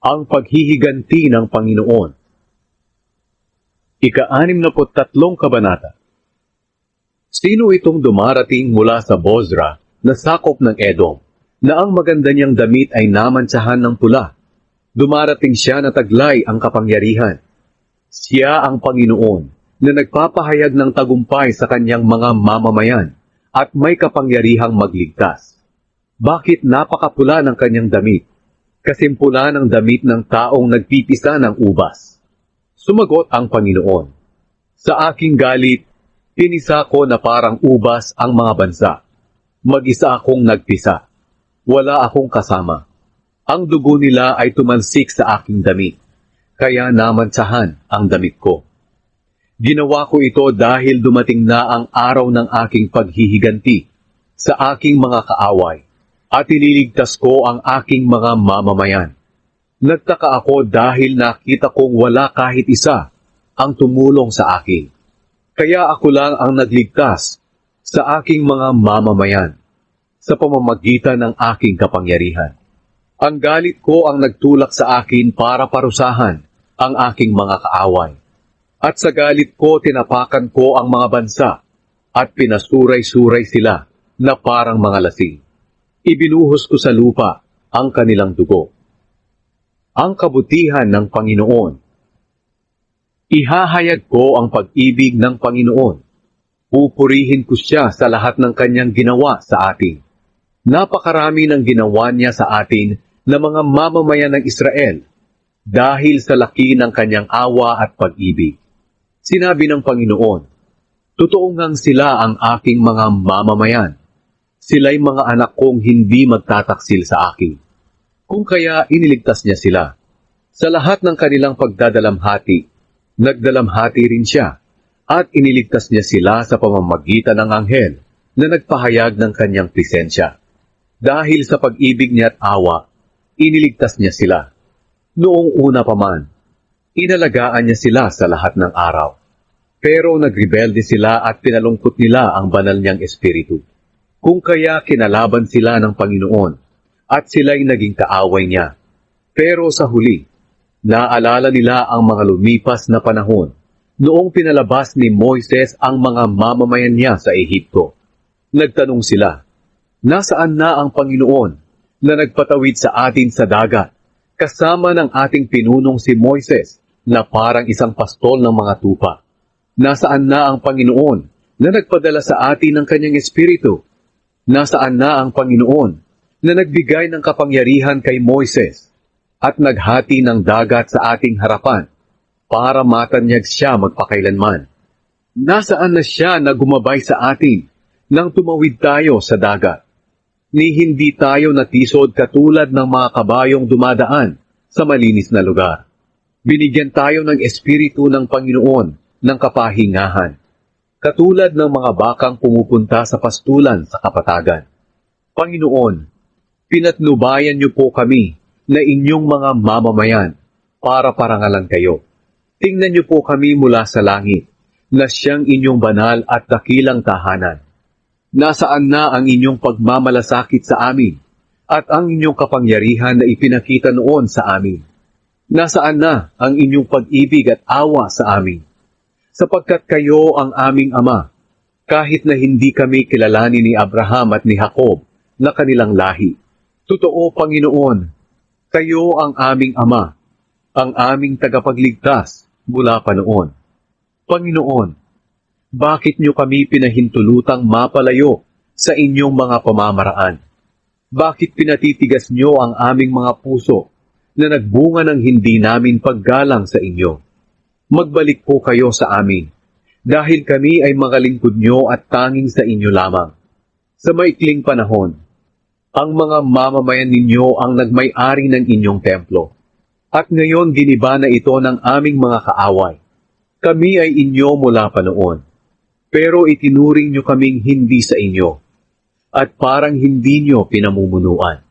Ang paghihiganti ng Panginoon. Ika-63 Kabanata. Sino itong dumarating mula sa Bozra na sakop ng Edom, na ang maganda niyang damit ay namantsahan ng pula? Dumarating siya na taglay ang kapangyarihan. Siya ang Panginoon na nagpapahayag ng tagumpay sa kanyang mga mamamayan at may kapangyarihang magligtas. Bakit napakapula ng kanyang damit? Kasimpula ng damit ng taong nagpipisa ng ubas. Sumagot ang Panginoon, sa aking galit, pinisa ko na parang ubas ang mga bansa. Mag-isa akong nagpisa. Wala akong kasama. Ang dugo nila ay tumansik sa aking damit, kaya namantsahan ang damit ko. Ginawa ko ito dahil dumating na ang araw ng aking paghihiganti sa aking mga kaaway, at ililigtas ko ang aking mga mamamayan. Nagtaka ako dahil nakita kong wala kahit isa ang tumulong sa akin. Kaya ako lang ang nagligtas sa aking mga mamamayan sa pamamagitan ng aking kapangyarihan. Ang galit ko ang nagtulak sa akin para parusahan ang aking mga kaaway. At sa galit ko tinapakan ko ang mga bansa at pinasuray-suray sila na parang mga lasing. Ibinuhos ko sa lupa ang kanilang dugo. Ang kabutihan ng Panginoon. Ihahayag ko ang pag-ibig ng Panginoon. Pupurihin ko siya sa lahat ng kanyang ginawa sa atin. Napakarami ng ginawa niya sa atin na mga mamamayan ng Israel dahil sa laki ng kanyang awa at pag-ibig. Sinabi ng Panginoon, totoo ngang sila ang aking mga mamamayan. Sila'y mga anak kong hindi magtataksil sa akin. Kung kaya iniligtas niya sila. Sa lahat ng kanilang pagdadalamhati, nagdalamhati rin siya, at iniligtas niya sila sa pamamagitan ng anghel na nagpahayag ng kanyang presensya. Dahil sa pag-ibig niya at awa, iniligtas niya sila. Noong una pa man, inalagaan niya sila sa lahat ng araw. Pero nagrebelde sila at pinalungkot nila ang banal niyang espiritu. Kung kaya kinalaban sila ng Panginoon, at sila'y naging kaaway niya. Pero sa huli, naalala nila ang mga lumipas na panahon, noong pinalabas ni Moises ang mga mamamayan niya sa Ehipto. Nagtanong sila, nasaan na ang Panginoon na nagpatawid sa atin sa dagat, kasama ng ating pinunong si Moises na parang isang pastol ng mga tupa? Nasaan na ang Panginoon na nagpadala sa atin ng kanyang espiritu? Nasaan na ang Panginoon na nagbigay ng kapangyarihan kay Moises at naghati ng dagat sa ating harapan para matanyag siya magpakailanman? Nasaan na siya na gumabay sa atin nang tumawid tayo sa dagat? Ni hindi tayo natisod katulad ng mga kabayong dumadaan sa malinis na lugar. Binigyan tayo ng espiritu ng Panginoon ng kapahingahan, katulad ng mga bakang pumupunta sa pastulan sa kapatagan. Panginoon, pinatnubayan niyo po kami na inyong mga mamamayan para parangalan kayo. Tingnan niyo po kami mula sa langit, na siyang inyong banal at dakilang tahanan. Nasaan na ang inyong pagmamalasakit sa amin at ang inyong kapangyarihan na ipinakita noon sa amin? Nasaan na ang inyong pag-ibig at awa sa amin? Sapagkat kayo ang aming Ama, kahit na hindi kami kilalanin ni Abraham at ni Jacob na kanilang lahi. Totoo, Panginoon, kayo ang aming Ama, ang aming tagapagligtas mula pa noon. Panginoon, bakit niyo kami pinahintulutang mapalayo sa inyong mga pamamaraan? Bakit pinatitigas niyo ang aming mga puso na nagbunga ng hindi namin paggalang sa inyo? Magbalik po kayo sa amin, dahil kami ay mga lingkod niyo at tanging sa inyo lamang. Sa maikling panahon, ang mga mamamayan ninyo ang nagmay-ari ng inyong templo, at ngayon giniba na ito ng aming mga kaaway. Kami ay inyo mula pa noon, pero itinuring niyo kaming hindi sa inyo, at parang hindi niyo pinamumunuan.